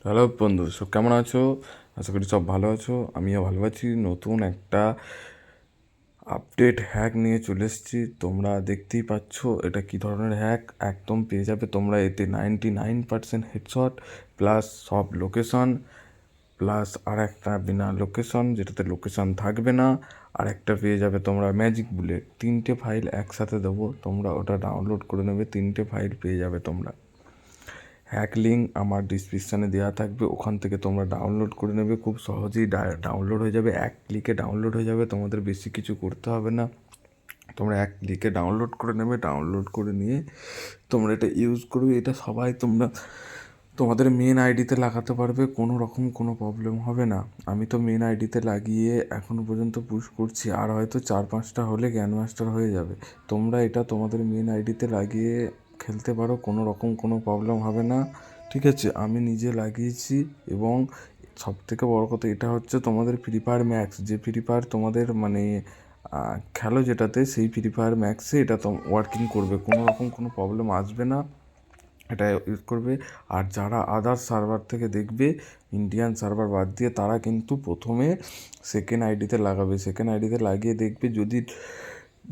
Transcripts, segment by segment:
Hello বন্ধু, সব কেমন আছো? আশা করি সব ভালো আছো। আমিও ভালো আছি। নতুন একটা আপডেট হ্যাক নিয়ে চলে এসেছি। তোমরা দেখতেই পাচ্ছ এটা কী ধরনের হ্যাক। একদম পেয়ে যাবে তোমরা এতে 99% হেডশট প্লাস সব লোকেশন, প্লাস আর একটা বিনা লোকেশন যেটাতে লোকেশন থাকবে না, আর একটা পেয়ে যাবে তোমরা ম্যাজিক বুলেট। 3টে ফাইল একসাথে দেবো, তোমরা ওটা ডাউনলোড করে নেবে। 3টে ফাইল পেয়ে যাবে তোমরা। হ্যাক লিঙ্ক আমার ডিসক্রিপশানে দেওয়া থাকবে, ওখান থেকে তোমরা ডাউনলোড করে নেবে। খুব সহজেই ডাউনলোড হয়ে যাবে, এক ক্লিকে ডাউনলোড হয়ে যাবে। তোমাদের বেশি কিছু করতে হবে না, তোমরা এক ক্লিকে ডাউনলোড করে নেবে। ডাউনলোড করে নিয়ে তোমরা এটা ইউজ করবে। এটা সবাই তোমরা তোমাদের মেন আইডিতে লাগাতে পারবে, কোনো রকম কোনো প্রবলেম হবে না। আমি তো মেন আইডিতে লাগিয়ে এখনও পর্যন্ত পুশ করছি, আর হয়তো 4-5টা হলে গ্র্যান্ড মাস্টার হয়ে যাবে। তোমরা এটা তোমাদের মেন আইডিতে লাগিয়ে খেলতে পারো, কোনো রকম কোনো প্রবলেম হবে না। ঠিক আছে, আমি নিজে লাগিয়েছি। এবং সবথেকে বড় কথা এটা হচ্ছে তোমাদের ফ্রি ফায়ার ম্যাক্স, যে ফ্রি ফায়ার তোমাদের মানে খেলো যেটাতে, সেই ফ্রি ফায়ার ম্যাক্সে এটা ওয়ার্কিং করবে, কোনো রকম কোনো প্রবলেম আসবে না। এটা ইউজ করবে। আর যারা আদার্স সার্ভার থেকে দেখবে, ইন্ডিয়ান সার্ভার বাদ দিয়ে, তারা কিন্তু প্রথমে সেকেন্ড আইডিতে লাগাবে। সেকেন্ড আইডিতে লাগিয়ে দেখবে, যদি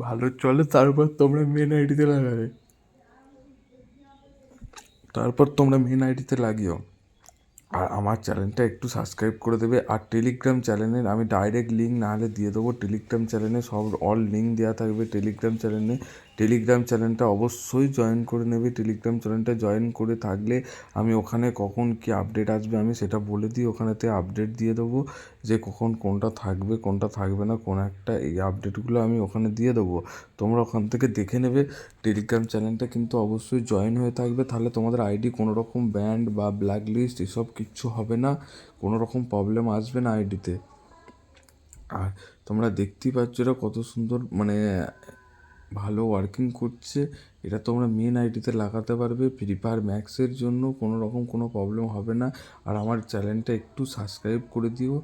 ভালো চলে তারপর তোমরা মেন আইডিতে লাগাবে। তারপর তোমরা মেন আইডিতে লাগিও। আর আমার চ্যানেলটা একটু সাবস্ক্রাইব করে দেবে। আর টেলিগ্রাম চ্যানেলের আমি ডাইরেক্ট লিঙ্ক না হলে দিয়ে দেবো। টেলিগ্রাম চ্যানেলে সব অল লিঙ্ক দেওয়া থাকবে। টেলিগ্রাম চ্যানেলটা অবশ্যই জয়েন করে নেবে। টেলিগ্রাম চ্যানেলটা জয়েন করে থাকলে আমি ওখানে কখন কী আপডেট আসবে আমি সেটা বলে দিই, ওখানেতে আপডেট দিয়ে দেবো যে কখন কোনটা থাকবে কোনটা থাকবে না, কোন একটা, এই আপডেটগুলো আমি ওখানে দিয়ে দেবো। তোমরা ওখান থেকে দেখে নেবে। টেলিগ্রাম চ্যানেলটা কিন্তু অবশ্যই জয়েন হয়ে থাকবে, তাহলে তোমাদের আইডি কোনো রকম ব্যান্ড বা ব্ল্যাক লিস্ট এসব কিচ্ছু হবে না, কোনো রকম প্রবলেম আসবে না আইডিতে। আর তোমরা দেখতেই পাচ্ছ এটা কত সুন্দর মানে ভালো ওয়ার্কিং করছে। এটা তোমরা মেন আইডিতে লাগাতে পারবে। ফ্রি ফায়ার ম্যাক্সের জন্য কোনো রকম কোনো প্রবলেম হবে না। আর আমার চ্যানেলটা একটু সাবস্ক্রাইব করে দিও,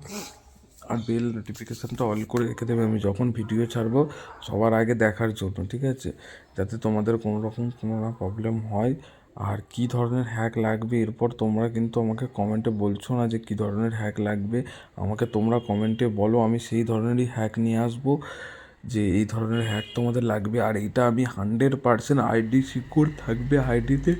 আর বেল নোটিফিকেশানটা অল করে রেখে দেবে, আমি যখন ভিডিও ছাড়বো সবার আগে দেখার জন্য। ঠিক আছে, যাতে তোমাদের কোনো রকম কোনো না প্রবলেম হয়। আর কী ধরনের হ্যাক লাগবে এরপর তোমরা কিন্তু আমাকে কমেন্টে বলছো না যে কী ধরনের হ্যাক লাগবে, আমাকে তোমরা কমেন্টে বলো, আমি সেই ধরনেরই হ্যাক নিয়ে আসবো, যে এই ধরনের হ্যাক তোমাদের লাগবে। আর এইটা আমি 100% আইডি সিকিউর থাকবে, আইডিতে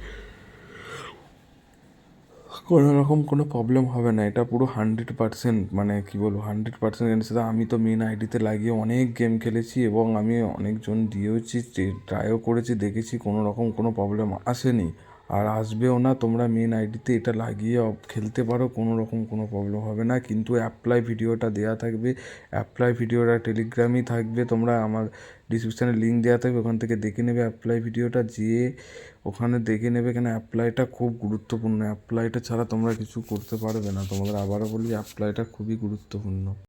কোনো রকম কোনো প্রবলেম হবে না। এটা পুরো 100% মানে কী বলবো 100% সেটা আমি তো মেন আইডিতে লাগিয়ে অনেক গেম খেলেছি, এবং আমি অনেকজন দিয়েওছি, ট্রাইও করেছি, দেখেছি কোনো রকম কোনো প্রবলেম আসেনি, আর আসবেও না। তোমরা মেন আইডিতে এটা লাগিয়ে খেলতে পারো, কোনো রকম কোনো প্রবলেম হবে না। কিন্তু অ্যাপ্লাই ভিডিওটা দেওয়া থাকবে, অ্যাপ্লাই ভিডিওটা টেলিগ্রামেই থাকবে। তোমরা আমার ডিসক্রিপশানে লিঙ্ক দেওয়া থাকবে, ওখান থেকে দেখে নেবে অ্যাপ্লাই ভিডিওটা, যেয়ে ওখানে দেখে নেবে। কেন অ্যাপ্লাইটা খুব গুরুত্বপূর্ণ, অ্যাপ্লাইটা ছাড়া তোমরা কিছু করতে পারবে না। তোমাদের আবারও বলি, অ্যাপ্লাইটা খুবই গুরুত্বপূর্ণ।